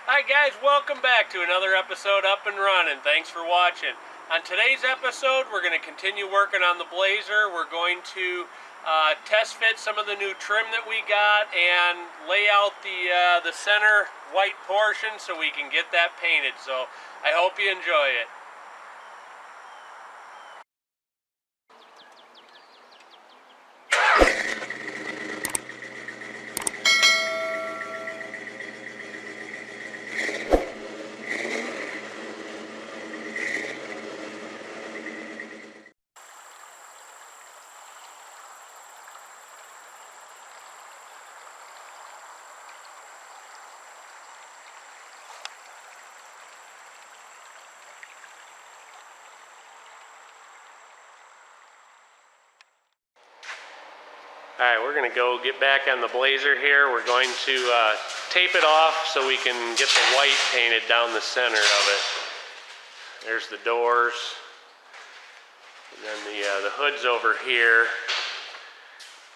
Hi guys, welcome back to another episode Up-N-Runnin. Thanks for watching. On today's episode, we're going to continue working on the Blazer. We're going to test fit some of the new trim that we got and lay out the center white portion so we can get that painted. So I hope you enjoy it. Alright, we're going to go get back on the Blazer here. We're going to tape it off so we can get the white painted down the center of it. There's the doors. And then the hood's over here.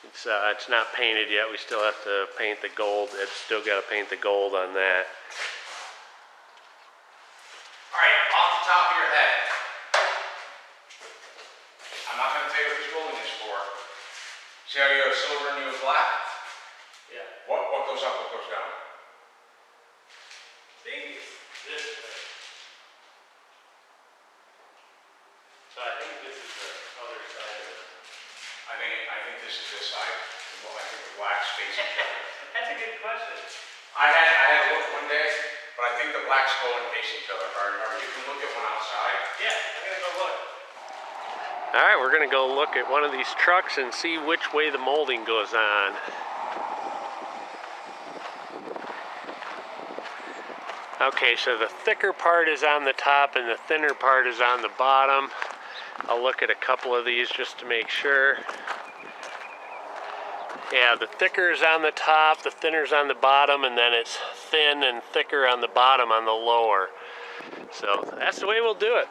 It's not painted yet. We still have to paint the gold. It's still got to paint the gold on that. Alright, off the top of your head. I'm not going to tell you what this building is for. See how you have silver and you have black? Yeah. What goes up, what goes down? Maybe this way. So I think this is the other side of it. I think this is this side. Well, I think the black's facing each other. That's a good question. I had a look one day, but I think the blacks go and face each other. Or you can look at one outside. Yeah, I'm going to go look. Alright, we're going to go look at one of these trucks and see which way the molding goes on. Okay, so the thicker part is on the top and the thinner part is on the bottom. I'll look at a couple of these just to make sure. Yeah, the thicker is on the top, the thinner is on the bottom, and then it's thin and thicker on the bottom on the lower. So that's the way we'll do it.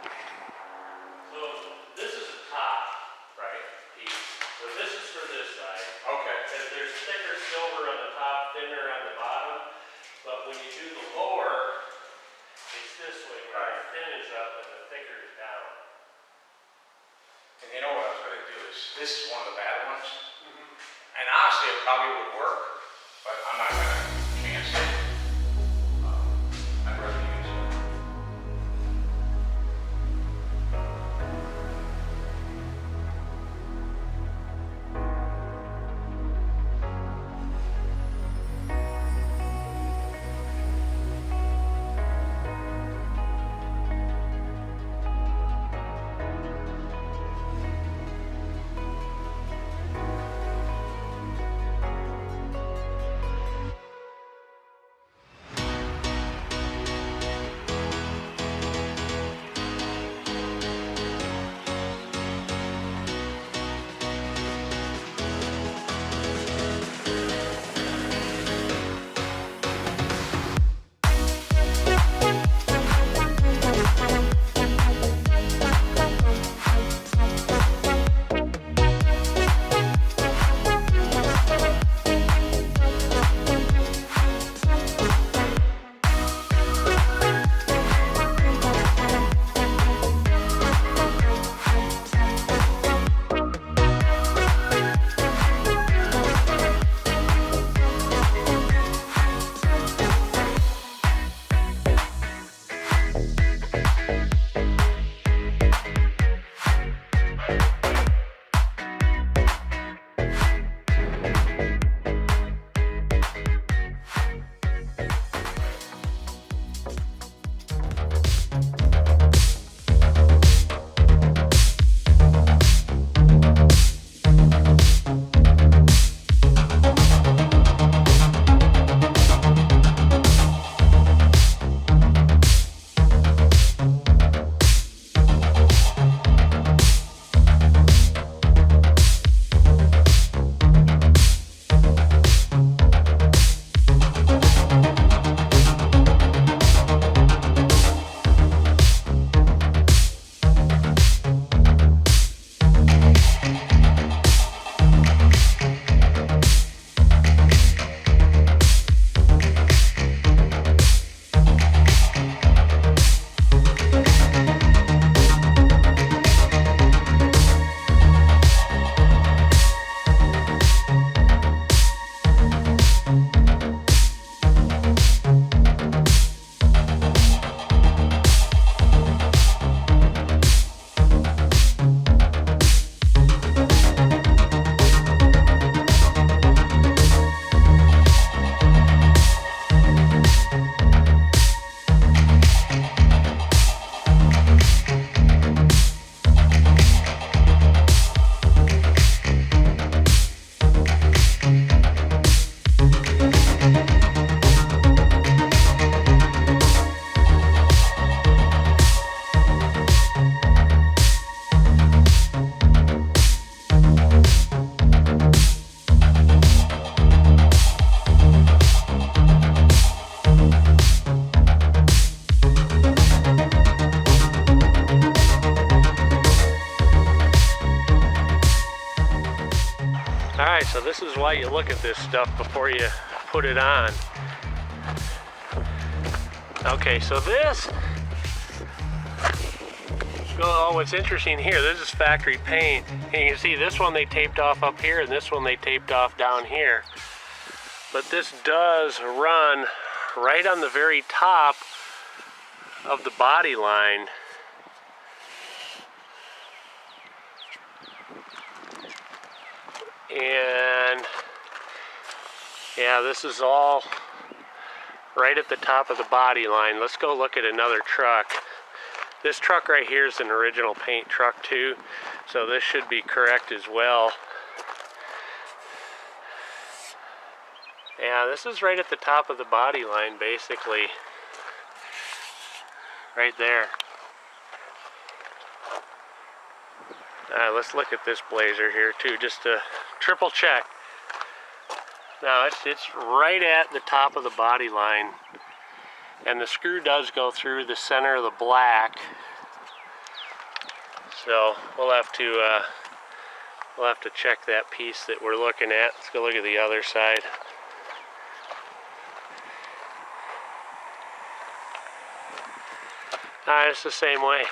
So this is the top, right, piece. So this is for this side. Okay. Because there's thicker silver on the top, thinner on the bottom. But when you do the lower, it's this way, where the thin is up and the thicker is down. And you know what I was going to do is, this is one of the bad ones. And honestly, it probably would work, but I'm not going to chance it. I'd rather use it. this is why you look at this stuff before you put it on. Okay, so this, oh, what's interesting here, this is factory paint. And you can see this one they taped off up here and this one they taped off down here. But this does run right on the very top of the body line. And yeah, this is all right at the top of the body line. Let's go look at another truck. This truck right here is an original paint truck too, so this should be correct as well. Yeah, this is right at the top of the body line, basically. Right there. Let's look at this Blazer here too, just to triple check. Now it's right at the top of the body line, and the screw does go through the center of the black. So we'll have to check that piece that we're looking at. Let's go look at the other side. It's the same way.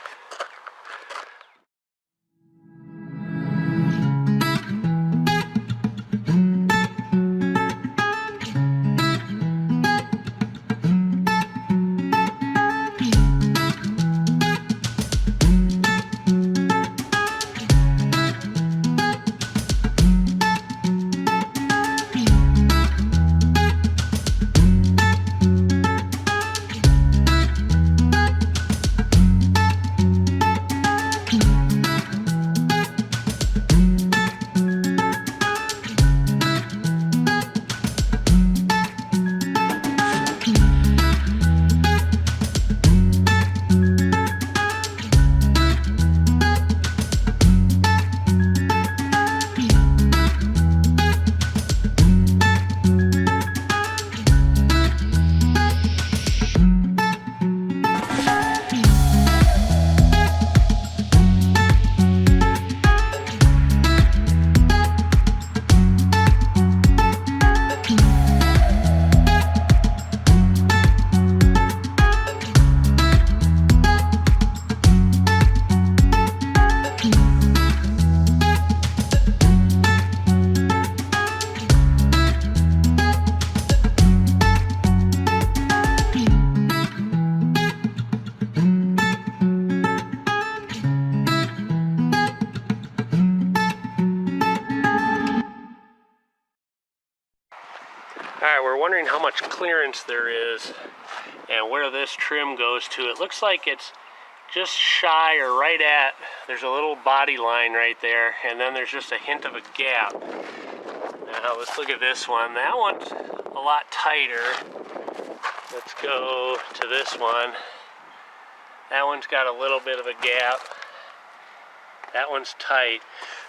Alright, we're wondering how much clearance there is and where this trim goes to. It looks like it's just shy or right at, there's a little body line right there, and then there's just a hint of a gap. Now let's look at this one. That one's a lot tighter. Let's go to this one. That one's got a little bit of a gap. That one's tight,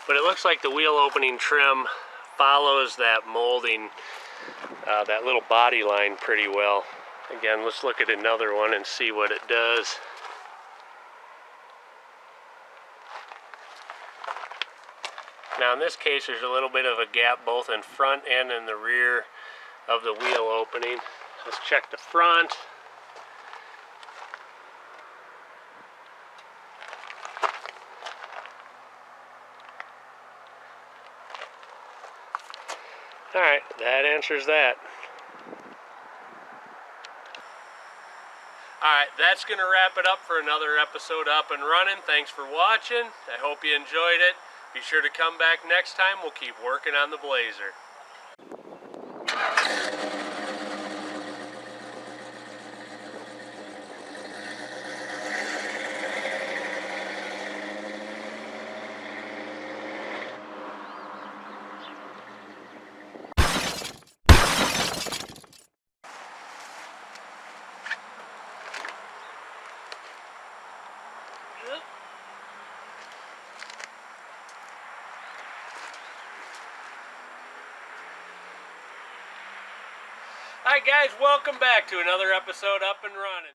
but it looks like the wheel opening trim follows that molding, that little body line pretty well. Again, let's look at another one and see what it does. Now in this case, there's a little bit of a gap both in front and in the rear of the wheel opening. Let's check the front. Alright, that answers that. Alright, that's going to wrap it up for another episode of Up and Running. Thanks for watching. I hope you enjoyed it. Be sure to come back next time. We'll keep working on the Blazer. Alright guys, welcome back to another episode Up and Running.